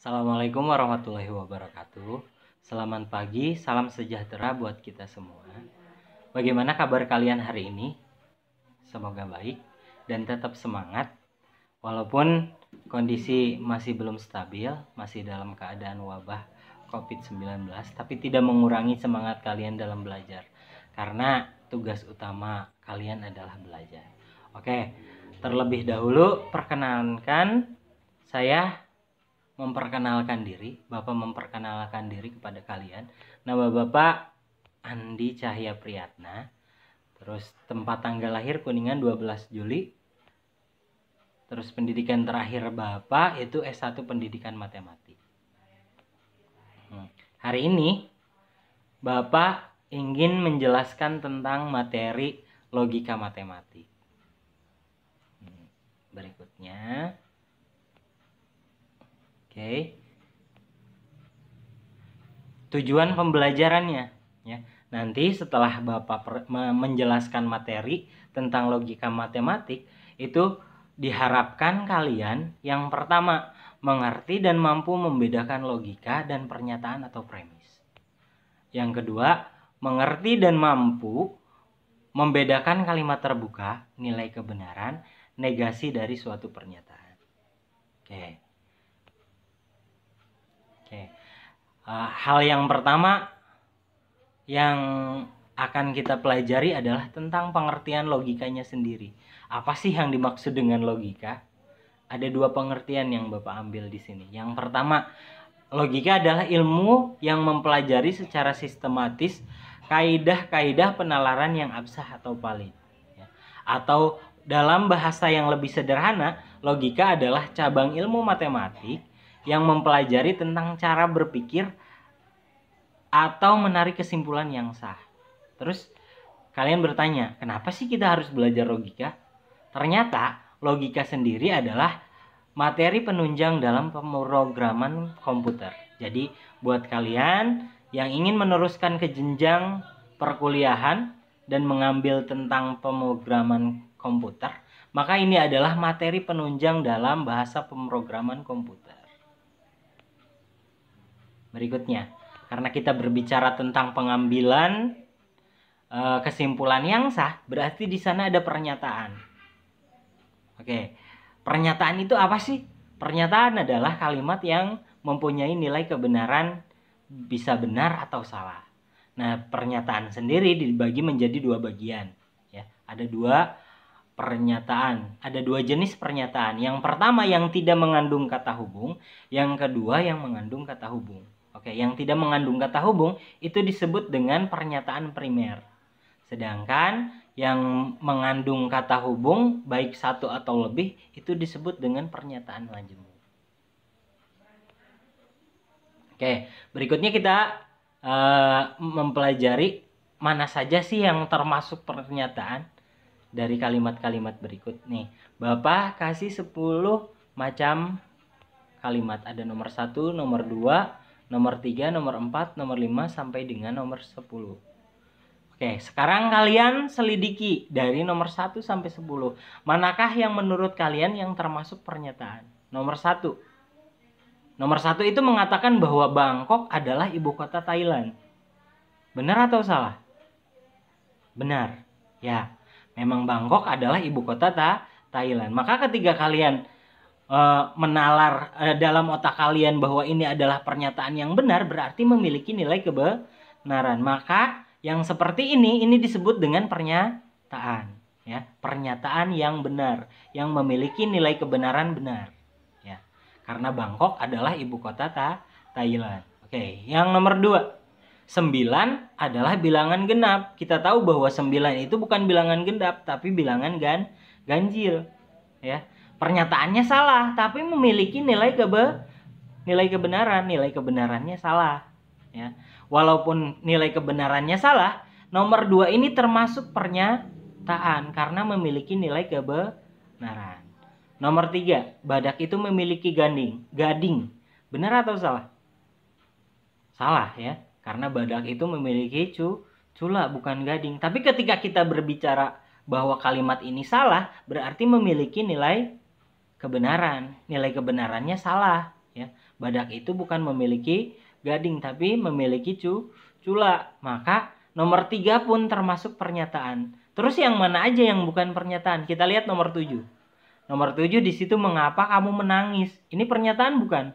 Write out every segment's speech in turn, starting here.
Assalamualaikum warahmatullahi wabarakatuh. Selamat pagi, salam sejahtera buat kita semua. Bagaimana kabar kalian hari ini? Semoga baik dan tetap semangat. Walaupun kondisi masih belum stabil, masih dalam keadaan wabah COVID-19, tapi tidak mengurangi semangat kalian dalam belajar. Karena tugas utama kalian adalah belajar. Oke, terlebih dahulu perkenalkan saya memperkenalkan diri. Bapak memperkenalkan diri kepada kalian. Nama Bapak Andi Cahya Priyatna. Terus tempat tanggal lahir Kuningan 12 Juli. Terus pendidikan terakhir Bapak itu S1 Pendidikan Matematik. Hari ini Bapak ingin menjelaskan tentang materi logika matematik. Berikutnya. Oke. Tujuan pembelajarannya ya. Nanti setelah Bapak menjelaskan materi tentang logika matematik, itu diharapkan kalian yang pertama mengerti dan mampu membedakan logika dan pernyataan atau premis. Yang kedua, mengerti dan mampu membedakan kalimat terbuka, nilai kebenaran, negasi dari suatu pernyataan. Oke. Hal yang pertama yang akan kita pelajari adalah tentang pengertian logikanya sendiri. Apa sih yang dimaksud dengan logika? Ada dua pengertian yang Bapak ambil di sini. Yang pertama, logika adalah ilmu yang mempelajari secara sistematis kaidah-kaidah penalaran yang absah atau valid. Atau dalam bahasa yang lebih sederhana, logika adalah cabang ilmu matematik yang mempelajari tentang cara berpikir atau menarik kesimpulan yang sah. Terus kalian bertanya, kenapa sih kita harus belajar logika? Ternyata logika sendiri adalah materi penunjang dalam pemrograman komputer. Jadi buat kalian yang ingin meneruskan ke jenjang perkuliahan dan mengambil tentang pemrograman komputer, maka ini adalah materi penunjang dalam bahasa pemrograman komputer. Berikutnya, karena kita berbicara tentang pengambilan kesimpulan yang sah, berarti di sana ada pernyataan. Oke, pernyataan itu apa sih? Pernyataan adalah kalimat yang mempunyai nilai kebenaran, bisa benar atau salah. Nah, pernyataan sendiri dibagi menjadi dua bagian. Ya, ada dua pernyataan, ada dua jenis pernyataan. Yang pertama yang tidak mengandung kata hubung, yang kedua yang mengandung kata hubung. Oke, yang tidak mengandung kata hubung itu disebut dengan pernyataan primer. Sedangkan yang mengandung kata hubung baik satu atau lebih itu disebut dengan pernyataan majemuk. Oke, berikutnya kita mempelajari mana saja sih yang termasuk pernyataan dari kalimat-kalimat berikut. Nih, Bapak kasih 10 macam kalimat. Ada nomor 1, nomor 2, nomor 3, nomor 4, nomor 5, sampai dengan nomor 10. Oke, sekarang kalian selidiki dari nomor 1 sampai 10. Manakah yang menurut kalian yang termasuk pernyataan? Nomor 1. Nomor 1 itu mengatakan bahwa Bangkok adalah ibu kota Thailand. Benar atau salah? Benar. Ya, memang Bangkok adalah ibu kota Thailand. Maka ketika kalian menalar dalam otak kalian bahwa ini adalah pernyataan yang benar, berarti memiliki nilai kebenaran. Maka yang seperti ini disebut dengan pernyataan, ya, pernyataan yang benar, yang memiliki nilai kebenaran benar, ya, karena Bangkok adalah ibu kota Thailand. Oke, yang nomor 2, 9 adalah bilangan genap. Kita tahu bahwa 9 itu bukan bilangan genap, tapi bilangan ganjil, ya. Pernyataannya salah, tapi memiliki nilai kebenaran. Nilai kebenarannya salah. Ya. Walaupun nilai kebenarannya salah, nomor 2 ini termasuk pernyataan karena memiliki nilai kebenaran. Nomor 3, badak itu memiliki gading. Benar atau salah? Salah, ya. Karena badak itu memiliki cula, bukan gading. Tapi ketika kita berbicara bahwa kalimat ini salah, berarti memiliki nilai kebenaran. Nilai kebenarannya salah, ya. Badak itu bukan memiliki gading tapi memiliki cula. Maka nomor 3 pun termasuk pernyataan. Terus yang mana aja yang bukan pernyataan? Kita lihat nomor 7. Nomor 7 di situ, mengapa kamu menangis? Ini pernyataan bukan?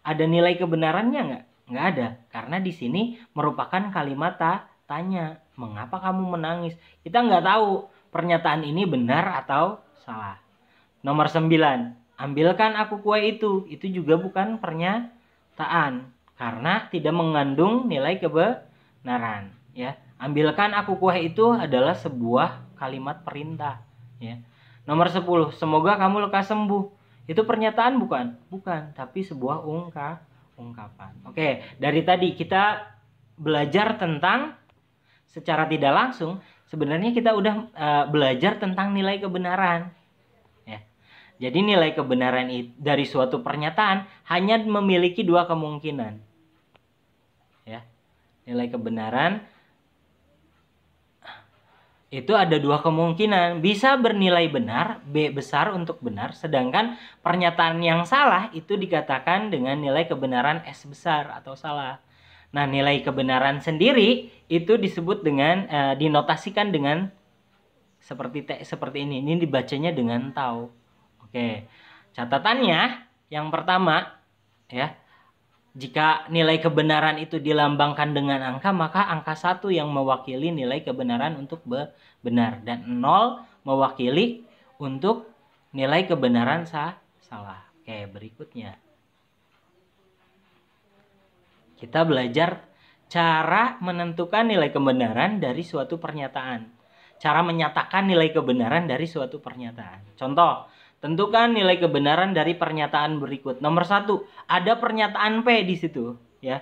Ada nilai kebenarannya nggak? Nggak ada. Karena di sini merupakan kalimat tanya. Mengapa kamu menangis? Kita nggak tahu pernyataan ini benar atau salah. Nomor 9. Ambilkan aku kue itu. Itu juga bukan pernyataan. Karena tidak mengandung nilai kebenaran. Ya. Ambilkan aku kue itu adalah sebuah kalimat perintah. Ya. Nomor 10. Semoga kamu lekas sembuh. Itu pernyataan bukan? Bukan, tapi sebuah ungkapan. Oke, dari tadi kita belajar tentang, secara tidak langsung sebenarnya kita udah belajar tentang nilai kebenaran. Ya. Jadi nilai kebenaran dari suatu pernyataan hanya memiliki 2 kemungkinan. Ya. Nilai kebenaran itu ada 2 kemungkinan, bisa bernilai benar, B besar untuk benar, sedangkan pernyataan yang salah itu dikatakan dengan nilai kebenaran S besar atau salah. Nah, nilai kebenaran sendiri itu disebut dengan dinotasikan dengan seperti ini. Ini dibacanya dengan tau. Oke. Catatannya yang pertama, ya. Jika nilai kebenaran itu dilambangkan dengan angka, maka angka 1 yang mewakili nilai kebenaran untuk benar. Dan 0 mewakili untuk nilai kebenaran salah. Oke, berikutnya. Kita belajar cara menentukan nilai kebenaran dari suatu pernyataan. Cara menyatakan nilai kebenaran dari suatu pernyataan. Contoh, tentukan nilai kebenaran dari pernyataan berikut. Nomor 1, ada pernyataan P di situ, ya.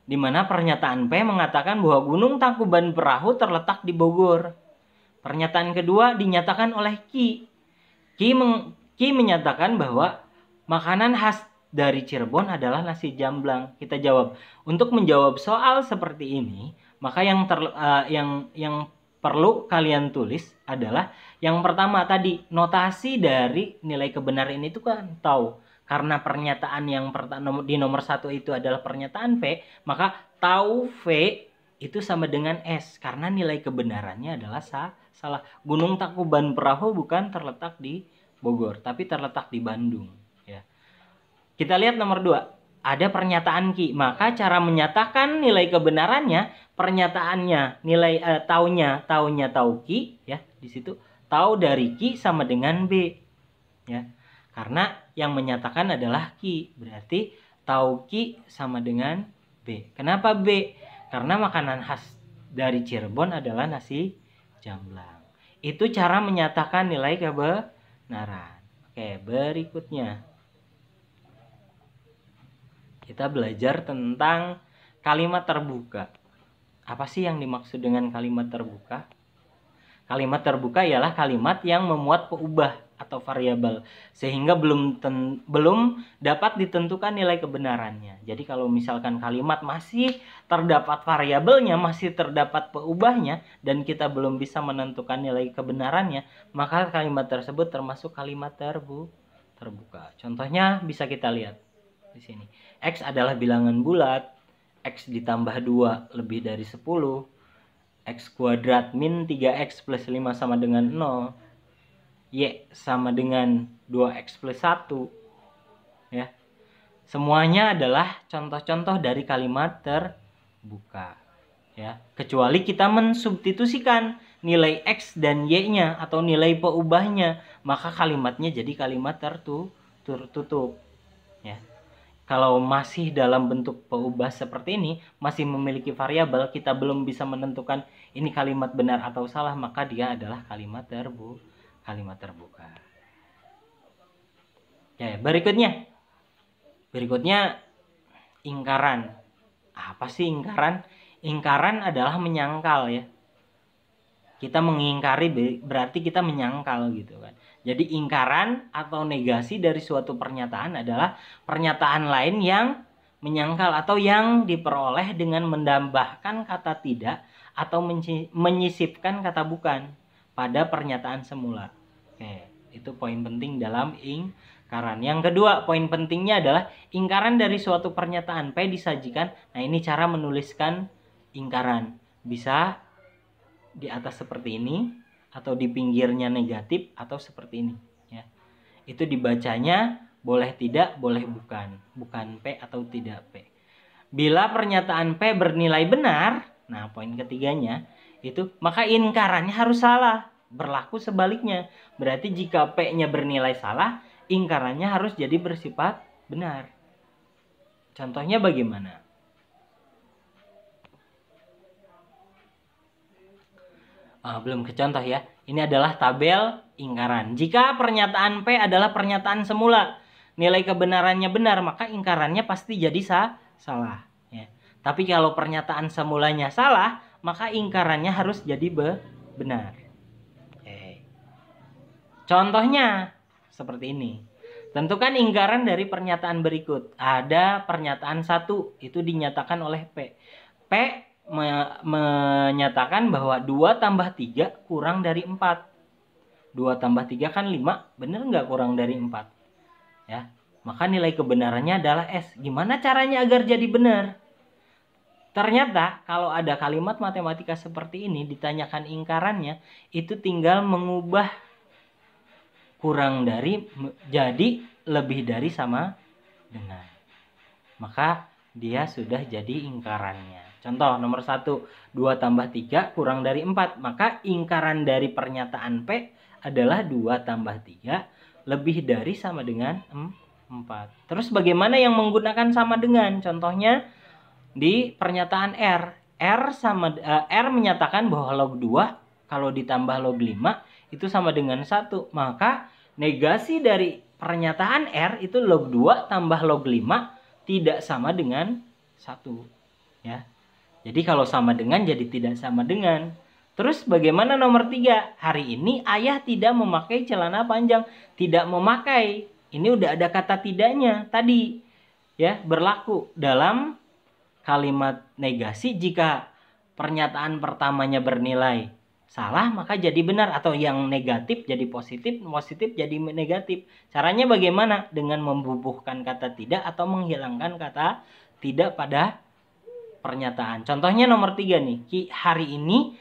Di mana pernyataan P mengatakan bahwa Gunung Tangkuban Perahu terletak di Bogor. Pernyataan kedua dinyatakan oleh Ki. Ki menyatakan bahwa makanan khas dari Cirebon adalah nasi jamblang. Kita jawab. Untuk menjawab soal seperti ini, maka yang perlu kalian tulis adalah yang pertama tadi, notasi dari nilai kebenaran itu kan tahu. Karena pernyataan yang di nomor 1 itu adalah pernyataan V, maka tahu V itu sama dengan S. Karena nilai kebenarannya adalah salah. Gunung Tangkuban Perahu bukan terletak di Bogor, tapi terletak di Bandung. Ya. Kita lihat nomor 2. Ada pernyataan Ki, maka cara menyatakan nilai kebenarannya, pernyataannya, nilai taunya tahu Ki, ya, di situ tahu dari Ki sama dengan B, ya. Karena yang menyatakan adalah Ki, berarti tahu Ki sama dengan B. Kenapa B? Karena makanan khas dari Cirebon adalah nasi jamblang. Itu cara menyatakan nilai kebenaran. Oke, berikutnya. Kita belajar tentang kalimat terbuka. Apa sih yang dimaksud dengan kalimat terbuka? Kalimat terbuka ialah kalimat yang memuat peubah atau variabel sehingga belum dapat ditentukan nilai kebenarannya. Jadi kalau misalkan kalimat masih terdapat variabelnya, masih terdapat peubahnya, dan kita belum bisa menentukan nilai kebenarannya, maka kalimat tersebut termasuk kalimat terbuka. Contohnya bisa kita lihat di sini. X adalah bilangan bulat, X ditambah 2 lebih dari 10, X kuadrat min 3X plus 5 sama dengan 0, Y sama dengan 2X plus 1. Ya. Semuanya adalah contoh-contoh dari kalimat terbuka. Ya. Kecuali kita mensubstitusikan nilai X dan Y-nya atau nilai peubahnya, maka kalimatnya jadi kalimat tertutup. Ya. Kalau masih dalam bentuk peubah seperti ini, masih memiliki variabel, kita belum bisa menentukan ini kalimat benar atau salah, maka dia adalah kalimat terbuka. Ya, berikutnya ingkaran. Apa sih ingkaran? Ingkaran adalah menyangkal, ya. Kita mengingkari berarti kita menyangkal gitu kan. Jadi ingkaran atau negasi dari suatu pernyataan adalah pernyataan lain yang menyangkal atau yang diperoleh dengan menambahkan kata tidak atau menyisipkan kata bukan pada pernyataan semula. Oke, itu poin penting dalam ingkaran. ingkaran. Yang kedua, poin pentingnya adalah ingkaran dari suatu pernyataan P disajikan. Nah, ini cara menuliskan ingkaran. Bisa di atas seperti ini, atau di pinggirnya negatif, atau seperti ini. Ya. Itu dibacanya boleh tidak, boleh bukan. Bukan P atau tidak P. Bila pernyataan P bernilai benar, nah poin ketiganya, itu maka ingkarannya harus salah. Berlaku sebaliknya. Berarti jika P-nya bernilai salah, ingkarannya harus jadi bersifat benar. Contohnya bagaimana? Belum ke contoh ya. Ini adalah tabel ingkaran. Jika pernyataan P adalah pernyataan semula, nilai kebenarannya benar, maka ingkarannya pasti jadi salah. Ya. Tapi kalau pernyataan semulanya salah, maka ingkarannya harus jadi benar. Contohnya seperti ini. Tentukan ingkaran dari pernyataan berikut. Ada pernyataan 1, itu dinyatakan oleh P. P menyatakan bahwa 2 tambah 3 kurang dari 4. 2 tambah 3 kan 5, bener nggak kurang dari 4? Ya, maka nilai kebenarannya adalah S. Gimana caranya agar jadi benar? Ternyata kalau ada kalimat matematika seperti ini, ditanyakan ingkarannya, itu tinggal mengubah kurang dari jadi lebih dari sama dengan. Maka dia sudah jadi ingkarannya. Contoh nomor 1, 2 tambah 3 kurang dari 4. Maka ingkaran dari pernyataan P adalah 2 tambah 3 lebih dari sama dengan 4. Terus bagaimana yang menggunakan sama dengan? Contohnya di pernyataan R. R menyatakan bahwa log 2 kalau ditambah log 5 itu sama dengan 1. Maka negasi dari pernyataan R itu log 2 tambah log 5 tidak sama dengan 1. Ya. Jadi kalau sama dengan jadi tidak sama dengan. Terus bagaimana nomor 3? Hari ini ayah tidak memakai celana panjang. Tidak memakai. Ini udah ada kata tidaknya tadi. Ya, berlaku dalam kalimat negasi jika pernyataan pertamanya bernilai salah maka jadi benar, atau yang negatif jadi positif, positif jadi negatif. Caranya bagaimana? Dengan membubuhkan kata tidak atau menghilangkan kata tidak pada pernyataan. Contohnya nomor 3 nih. Hari ini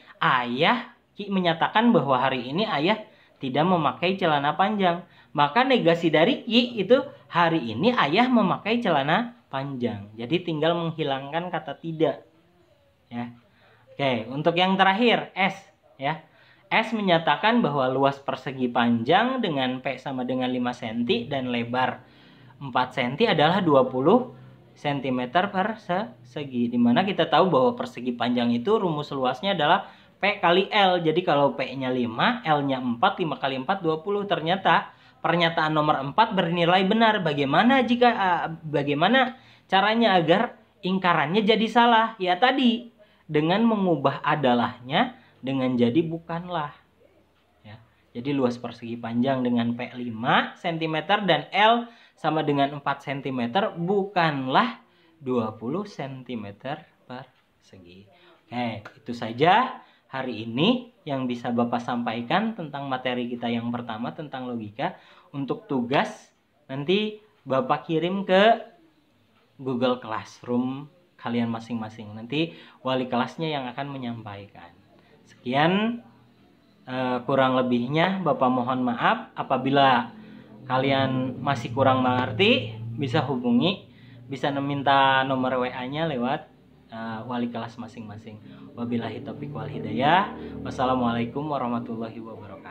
Ki menyatakan bahwa hari ini ayah tidak memakai celana panjang. Maka negasi dari Ki itu hari ini ayah memakai celana panjang. Jadi tinggal menghilangkan kata tidak. Ya. Oke, untuk yang terakhir S. Ya, S menyatakan bahwa luas persegi panjang dengan P sama dengan 5 cm dan lebar 4 cm adalah 20 cm per segi. Dimana kita tahu bahwa persegi panjang itu rumus luasnya adalah P kali L. Jadi kalau P-nya 5, L-nya 4, 5 kali 4, 20. Ternyata pernyataan nomor 4 bernilai benar. Bagaimana caranya agar ingkarannya jadi salah? Ya tadi, dengan mengubah adalahnya dengan jadi bukanlah. Ya. Jadi luas persegi panjang dengan P 5 cm dan L sama dengan 4 cm bukanlah 20 cm per segi. Oke, itu saja hari ini yang bisa Bapak sampaikan tentang materi kita yang pertama tentang logika. Untuk tugas nanti Bapak kirim ke Google Classroom kalian masing-masing. Nanti wali kelasnya yang akan menyampaikan. Sekian, kurang lebihnya Bapak mohon maaf. Apabila kalian masih kurang mengerti, bisa hubungi, bisa meminta nomor WA-nya lewat wali kelas masing-masing. Wabillahi taufiq wal hidayah. Wassalamualaikum warahmatullahi wabarakatuh.